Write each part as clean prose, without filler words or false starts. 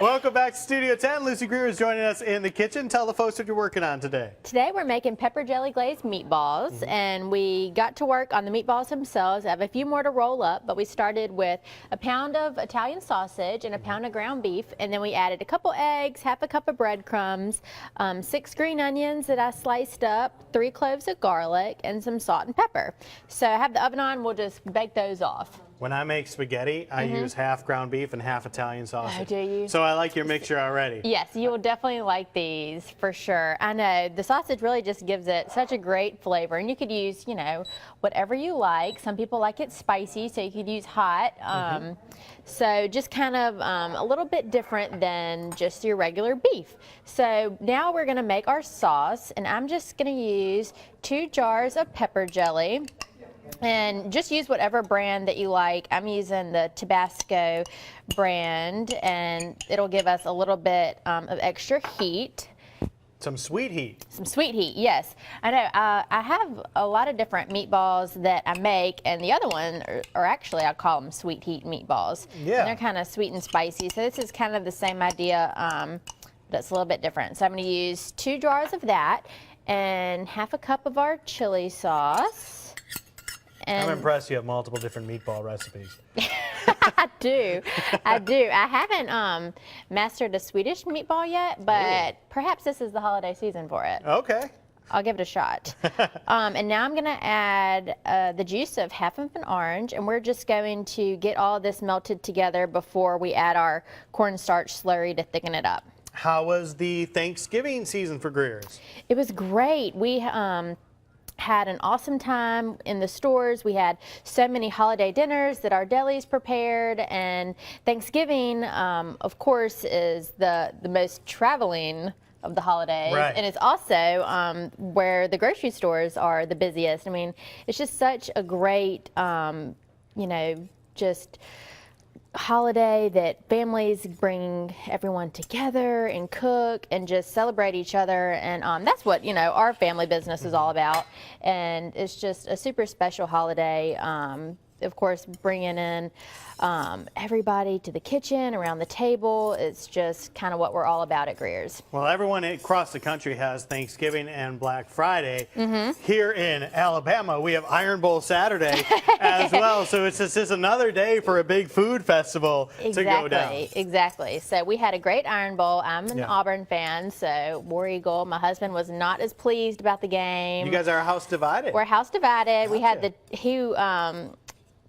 Welcome back to Studio 10. Lucy Greer is joining us in the kitchen. Tell the folks what you're working on today. Today we're making pepper jelly glazed meatballs, and we got to work on the meatballs themselves. I have a few more to roll up, but we started with a pound of Italian sausage and a pound of ground beef, and then we added a couple eggs, half a cup of breadcrumbs, 6 green onions that I sliced up, 3 cloves of garlic, and some salt and pepper. So I have the oven on. We'll just bake those off. When I make spaghetti, I use half ground beef and half Italian sausage. Oh, do you? So I like your mixture already. Yes, you will definitely like these for sure. I know the sausage really just gives it such a great flavor, and you could use, you know, whatever you like. Some people like it spicy, so you could use hot. So just kind of a little bit different than just your regular beef. So now we're gonna make our sauce, and I'm just gonna use 2 jars of pepper jelly. And just use whatever brand that you like. I'm using the Tabasco brand, and it'll give us a little bit of extra heat. Some sweet heat. Some sweet heat, yes. I know. I have a lot of different meatballs that I make, and the other one are actually, I call them sweet heat meatballs. Yeah. And they're kind of sweet and spicy. So this is kind of the same idea, but it's a little bit different. So I'm going to use 2 jars of that and half a cup of our chili sauce. I'm impressed you have multiple different meatball recipes. I do. I haven't mastered a Swedish meatball yet, but perhaps this is the holiday season for it. Okay. I'll give it a shot. And now I'm going to add the juice of half of an orange, and we're just going to get all this melted together before we add our cornstarch slurry to thicken it up. How was the Thanksgiving season for Greer's? It was great. We had an awesome time in the stores. We had so many holiday dinners that our delis prepared, and Thanksgiving, of course, is the most traveling of the holidays, right. And it's also where the grocery stores are the busiest. I mean, it's just such a great, you know, just holiday that families bring everyone together and cook and just celebrate each other, and that's what, you know, our family business is all about, and it's just a super special holiday. Of course, bringing in everybody to the kitchen, around the table. It's just kind of what we're all about at Greer's. Well, everyone across the country has Thanksgiving and Black Friday. Here in Alabama, we have Iron Bowl Saturday as well. So it's just another day for a big food festival to go down. Exactly. So we had a great Iron Bowl. I'm an Auburn fan, so War Eagle. My husband was not as pleased about the game. You guys are house divided. We're house divided. Gotcha. We had he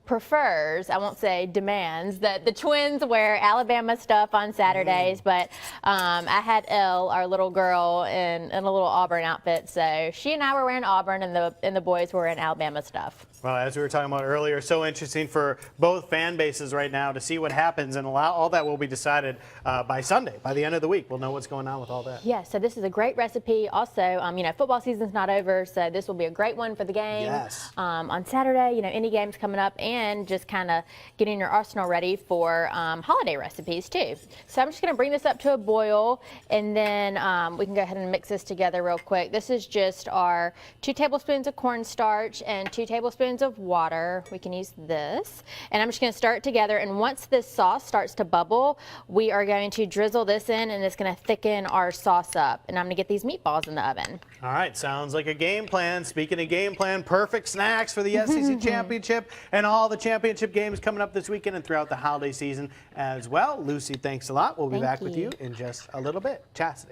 prefers, I won't say demands, that the twins wear Alabama stuff on Saturdays, but I had Elle, our little girl, in a little Auburn outfit, so she and I were wearing Auburn, and the boys were in Alabama stuff. Well, as we were talking about earlier, so interesting for both fan bases right now to see what happens, and all that will be decided by Sunday. By the end of the week, we'll know what's going on with all that. Yeah, so this is a great recipe. Also, you know, football season's not over, so this will be a great one for the game. Yes. On Saturday, you know, any games coming up, and just kind of getting your arsenal ready for holiday recipes too. So I'm just going to bring this up to a boil, and then we can go ahead and mix this together real quick. This is just our 2 tablespoons of cornstarch and 2 tablespoons of water. We can use this, and I'm just going to stir it together, and once this sauce starts to bubble, we are going to drizzle this in, and it's going to thicken our sauce up, and I'm going to get these meatballs in the oven. All right, sounds like a game plan. Speaking of game plan, perfect snacks for the SEC Championship and all the championship games coming up this weekend and throughout the holiday season as well. Lucy, thanks a lot. We'll be back with you in just a little bit. Chastity.